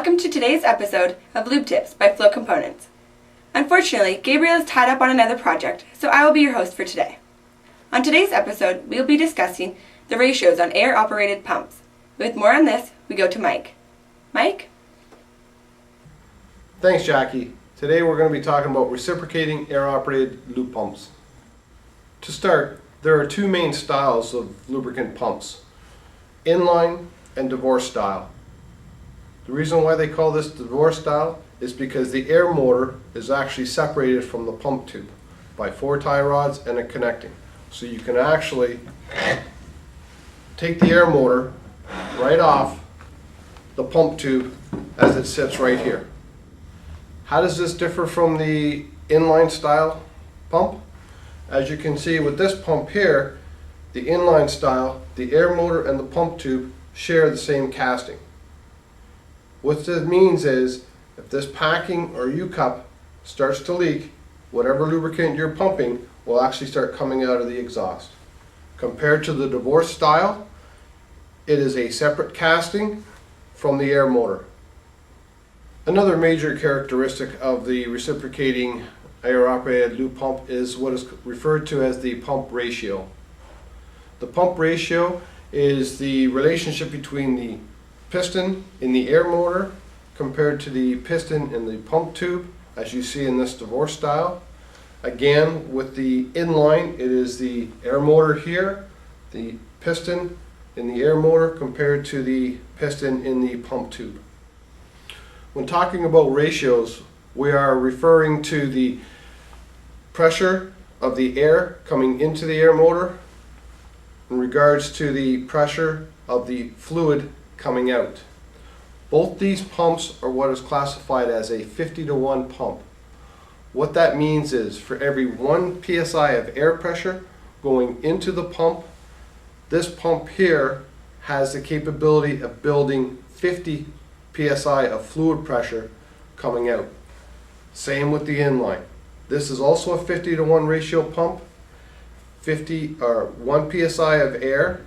Welcome to today's episode of Lube Tips by FLO Components. Unfortunately, Gabriel is tied up on another project, so I will be your host for today. On today's episode, we will be discussing the ratios on air-operated pumps. With more on this, we go to Mike. Mike? Thanks, Jackie. Today we're going to be talking about reciprocating air-operated lube pumps. To start, there are two main styles of lubricant pumps, inline and divorce style. The reason why they call this divorce style is because the air motor is actually separated from the pump tube by 4 tie rods and a connecting. So you can actually take the air motor right off the pump tube as it sits right here. How does this differ from the inline style pump? As you can see with this pump here, the inline style, the air motor and the pump tube share the same casting. What this means is, if this packing or U-cup starts to leak, whatever lubricant you're pumping will actually start coming out of the exhaust. Compared to the divorce style, it is a separate casting from the air motor. Another major characteristic of the reciprocating air-operated lube pump is what is referred to as the pump ratio. The pump ratio is the relationship between the piston in the air motor compared to the piston in the pump tube, as you see in this divorce style. Again, with the inline, it is the air motor here, the piston in the air motor compared to the piston in the pump tube. When talking about ratios, we are referring to the pressure of the air coming into the air motor in regards to the pressure of the fluid coming out. Both these pumps are what is classified as a 50-to-1 pump. What that means is, for every 1 psi of air pressure going into the pump, this pump here has the capability of building 50 psi of fluid pressure coming out. Same with the inline. This is also a 50-to-1 ratio pump. 1 psi of air,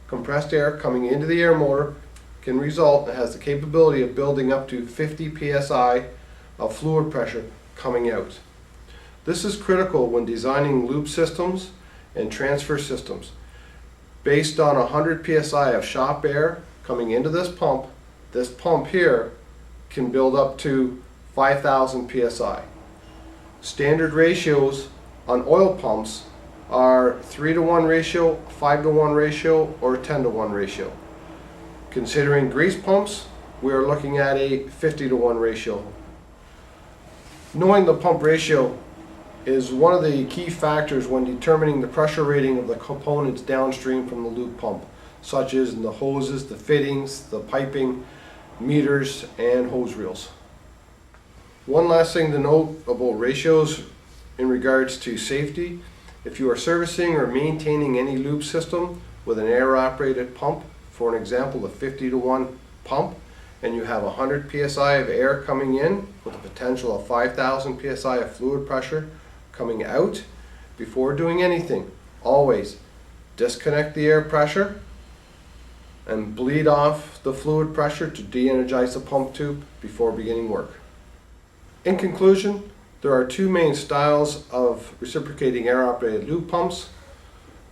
compressed air coming into the air motor can result and has the capability of building up to 50 psi of fluid pressure coming out. This is critical when designing lube systems and transfer systems. Based on 100 psi of shop air coming into this pump here can build up to 5,000 psi. Standard ratios on oil pumps are 3-to-1 ratio, 5-to-1 ratio, or 10-to-1 ratio. Considering grease pumps, we are looking at a 50-to-1 ratio. Knowing the pump ratio is one of the key factors when determining the pressure rating of the components downstream from the lube pump, such as in the hoses, the fittings, the piping, meters, and hose reels. One last thing to note about ratios in regards to safety: if you are servicing or maintaining any lube system with an air-operated pump, for an example, a 50-to-1 pump, and you have 100 psi of air coming in with a potential of 5,000 psi of fluid pressure coming out, before doing anything, always disconnect the air pressure and bleed off the fluid pressure to de-energize the pump tube before beginning work. In conclusion, there are two main styles of reciprocating air-operated lube pumps.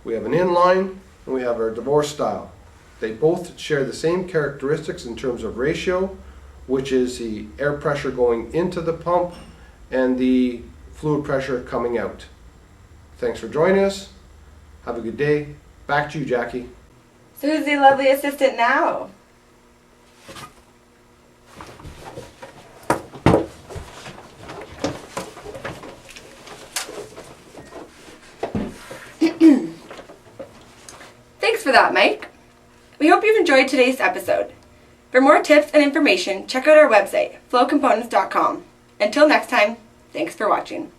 We have an inline and we have our divorce style. They both share the same characteristics in terms of ratio, which is the air pressure going into the pump and the fluid pressure coming out. Thanks for joining us. Have a good day. Back to you, Jackie. So who's the lovely assistant now? Thanks for that, Mike. We hope you've enjoyed today's episode. For more tips and information, check out our website, flowcomponents.com. Until next time, thanks for watching.